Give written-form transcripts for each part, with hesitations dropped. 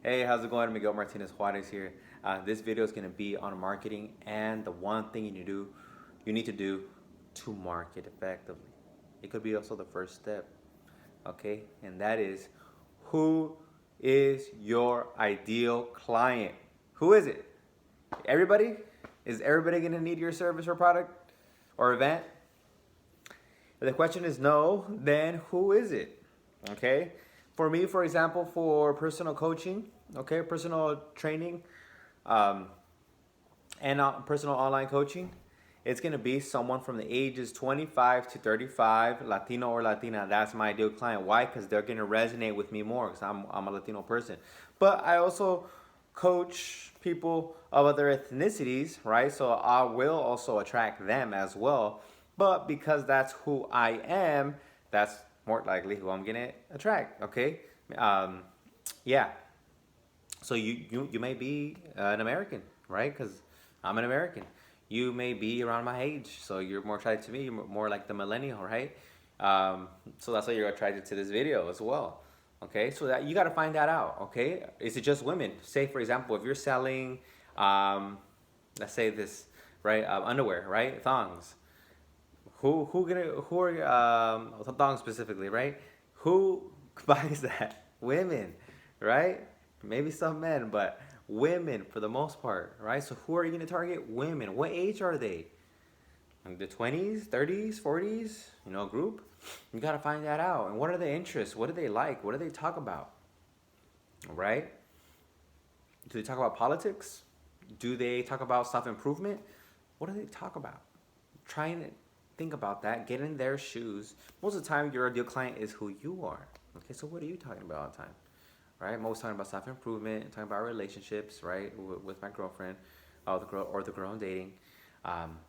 Hey, how's it going? Miguel Martinez Juarez here. This video is going to be on marketing and the one thing you need to do to market effectively. It could be also the first step, okay? And that is, who is your ideal client? Who is it? Everybody? Is everybody going to need your service or product or event? If the question is no, then who is it? Okay? For me, for example, for personal coaching, okay, personal training, um, and personal online coaching, it's gonna be someone from the ages 25 to 35, Latino or Latina. That's my ideal client. Why? Because they're gonna resonate with me more because I'm a Latino person. But I also coach people of other ethnicities, right? So I will also attract them as well. But because that's who I am, that's more likely who I'm gonna attract. Okay, um, yeah. So you may be an American, right? Because I'm an American. You may be around my age, so you're more attracted to me. You're more like the millennial, right? So that's why you're attracted to this video as well. Okay, so that you got to find that out. Okay, is it just women? Say for example, if you're selling, um, let's say this, right, underwear, right, thongs. Who are thongs specifically, right? Who buys that? Women, right? Maybe some men, but women for the most part, right? So who are you going to target? Women. What age are they? In the 20s, 30s, 40s, group? You got to find that out. And what are their interests? What do they like? What do they talk about? Right? Do they talk about politics? Do they talk about self-improvement? What do they talk about? Try and think about that. Get in their shoes. Most of the time, your ideal client is who you are. Okay, so what are you talking about all the time? Right? Most talking about self-improvement, talking about relationships, right? With my girlfriend, or the girl I'm dating. Um,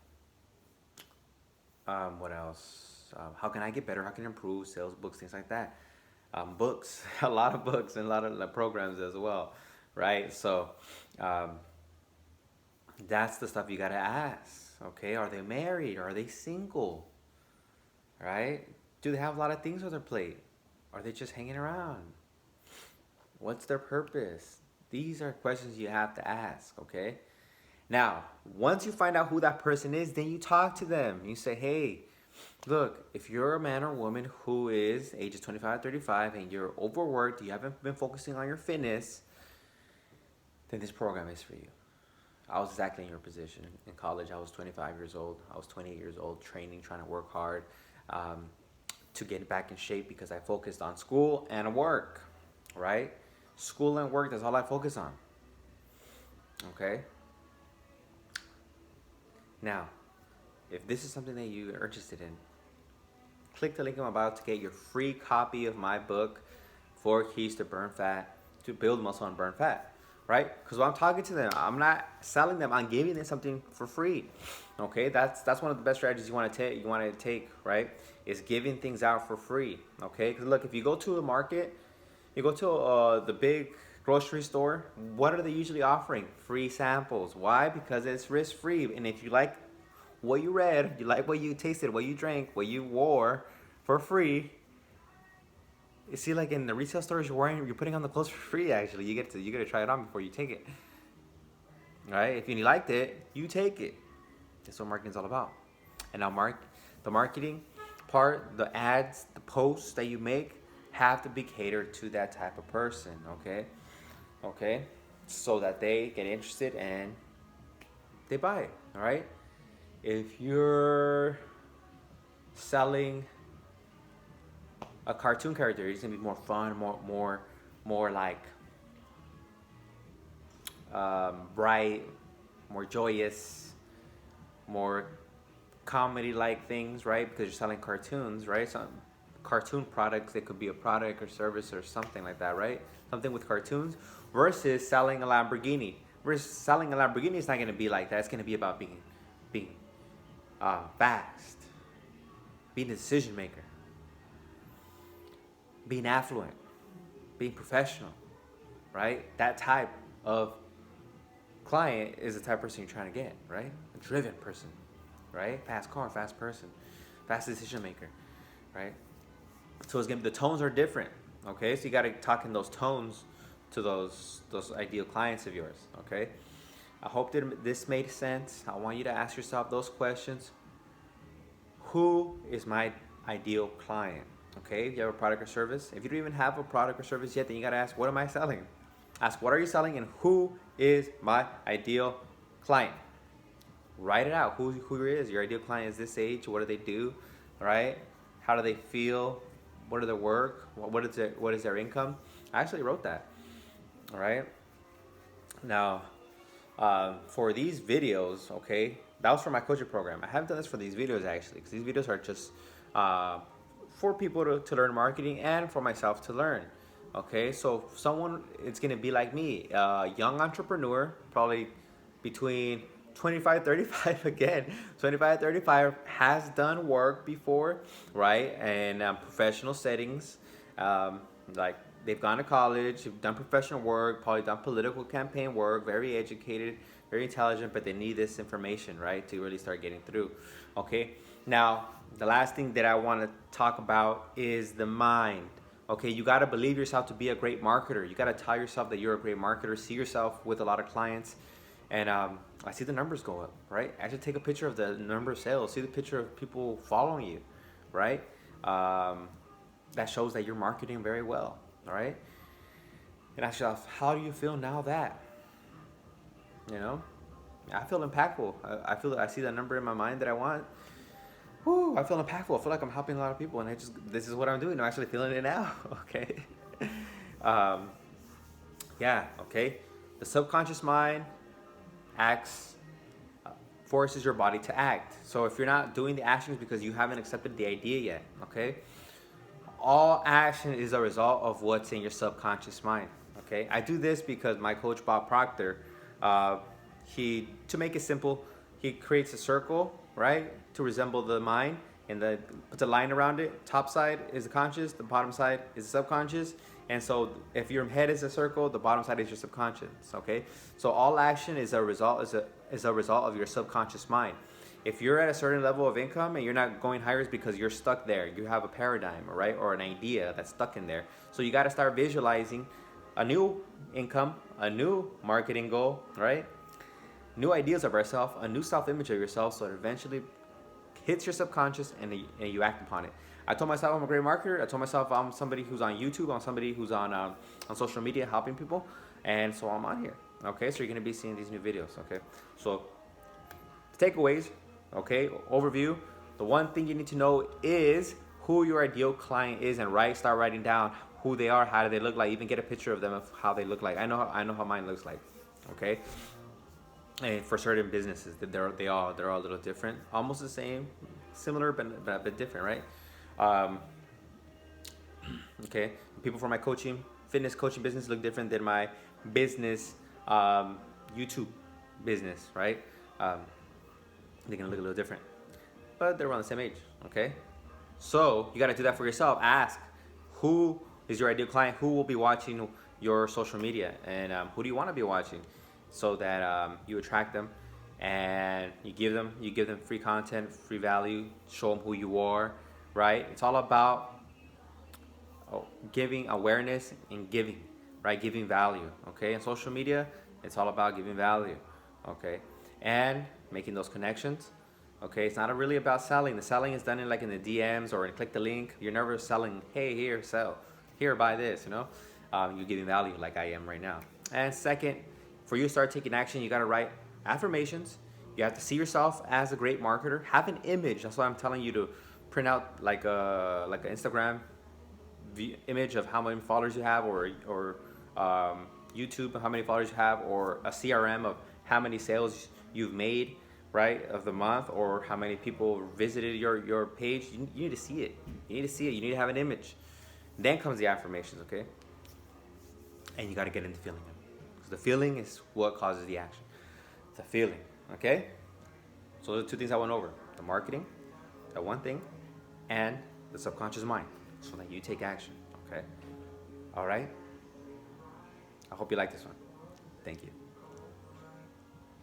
what else? How can I get better? How can I improve? Sales books, things like that. Books, a lot of books and a lot of programs as well, right? So um, that's the stuff you gotta ask. Okay, are they married? Are they single? Right? Do they have a lot of things on their plate? Are they just hanging around? What's their purpose? These are questions you have to ask, okay? Now, once you find out who that person is, then you talk to them. You say, hey, look, if you're a man or woman who is ages 25 to 35 and you're overworked, you haven't been focusing on your fitness, then this program is for you. I was exactly in your position. In college, I was 25 years old. I was 28 years old, training, trying to work hard um, to get back in shape because I focused on school and work, right? School and work, that's all I focus on, okay? Now, if this is something that you are interested in, click the link I'm about to get your free copy of my book, 4 Keys to Burn Fat, to Build Muscle and Burn Fat, right? Because when I'm talking to them, I'm not selling them. I'm giving them something for free. Okay, that's one of the best strategies you want to take. Right? Is giving things out for free. Okay, because look, if you go to a market, you go to the big grocery store. What are they usually offering? Free samples. Why? Because it's risk free. And if you like what you read, you like what you tasted, what you drank, what you wore for free. You see, like in the retail stores, you're putting on the clothes for free. Actually, you get to try it on before you take it. All right? If you liked it, you take it. That's what marketing's all about. And now, the marketing part, the ads, the posts that you make have to be catered to that type of person. Okay, so that they get interested and they buy it. All right. If you're selling a cartoon character, it's gonna be more fun, more like bright, more joyous, more comedy-like things, right? Because you're selling cartoons, right? Some cartoon products. It could be a product or service or something like that, right? Something with cartoons versus selling a Lamborghini. Versus selling a Lamborghini is not going to be like that. It's going to be about being fast, being a decision maker, being affluent, being professional, right? That type of client is the type of person you're trying to get, right? A driven person, right? Fast car, fast person, fast decision maker, right? So it's gonna the tones are different, okay? So you got to talk in those tones to those ideal clients of yours. Okay, I hope that this made sense. I want you to ask yourself those questions. Who is my ideal client? Okay, if you have a product or service, if you don't even have a product or service yet, then you gotta ask, what am I selling? Ask, what are you selling, and who is my ideal client? Write it out. Who is your ideal client? Is this age? What do they do? Right? How do they feel? What are their work? What is their income? I actually wrote that. All right. Now, for these videos, okay, that was for my coaching program. I haven't done this for these videos actually, because these videos are just for people to learn marketing and for myself to learn. Okay, so someone, it's gonna be like me, a young entrepreneur, probably between 25, 35 again, 25, 35, has done work before, right? And professional settings, like they've gone to college, they've done professional work, probably done political campaign work, very educated, very intelligent, but they need this information, right, to really start getting through. Okay, now the last thing that I want to talk about is the mind. Okay, you got to believe yourself to be a great marketer. You got to tell yourself that you're a great marketer. See yourself with a lot of clients. And I see the numbers go up, right? I should take a picture of the number of sales. See the picture of people following you, right? That shows that you're marketing very well, all right? And ask yourself, how do you feel now that? You know, I feel impactful. I see that number in my mind that I want. Woo, I feel impactful. I feel like I'm helping a lot of people, and this is what I'm doing. I'm actually feeling it now. Okay. Yeah. Okay. The subconscious mind acts, forces your body to act. So if you're not doing the actions because you haven't accepted the idea yet, okay. All action is a result of what's in your subconscious mind. Okay. I do this because my coach Bob Proctor, to make it simple, he creates a circle, right, to resemble the mind, and puts a line around it. Top side is the conscious, the bottom side is the subconscious. And so if your head is a circle, the bottom side is your subconscious. Okay, so all action is a result of your subconscious mind. If you're at a certain level of income and you're not going higher, it's because you're stuck there. You have a paradigm, right, or an idea that's stuck in there. So you got to start visualizing a new income, a new marketing goal, right? New ideas of yourself, a new self-image of yourself, so it eventually hits your subconscious and you act upon it. I told myself I'm a great marketer. I told myself I'm somebody who's on YouTube. I'm somebody who's on social media helping people, and so I'm on here. Okay, so you're gonna be seeing these new videos. Okay, so takeaways. Okay, overview. The one thing you need to know is who your ideal client is, and start writing down who they are, how do they look like. Even get a picture of them of how they look like. I know how mine looks like. Okay. And for certain businesses, they're all a little different, almost the same, similar but a bit different, right? Okay, people from my fitness coaching business look different than my business YouTube business, right? They're gonna look a little different, but they're around the same age. Okay, so you got to do that for yourself. Ask, who is your ideal client? Who will be watching your social media, and who do you want to be watching? So that you attract them, and you give them free content, free value, show them who you are, right? It's all about giving awareness and giving, right? Giving value, okay? And social media, it's all about giving value, okay? And making those connections, okay? It's not really about selling. The selling is done in the DMs or in click the link. You're never selling, hey, here, sell, here, buy this, you know? You're giving value like I am right now. And second, for you to start taking action, you got to write affirmations. You have to see yourself as a great marketer. Have an image. That's why I'm telling you to print out like an Instagram image of how many followers you have, or YouTube of how many followers you have, or a CRM of how many sales you've made, right, of the month, or how many people visited your page. You need to see it. You need to see it. You need to have an image. Then comes the affirmations, okay? And you got to get into feeling it. The feeling is what causes the action. The feeling, okay? So those are two things I went over. The marketing, that one thing, and the subconscious mind, so that you take action, okay? All right? I hope you like this one. Thank you.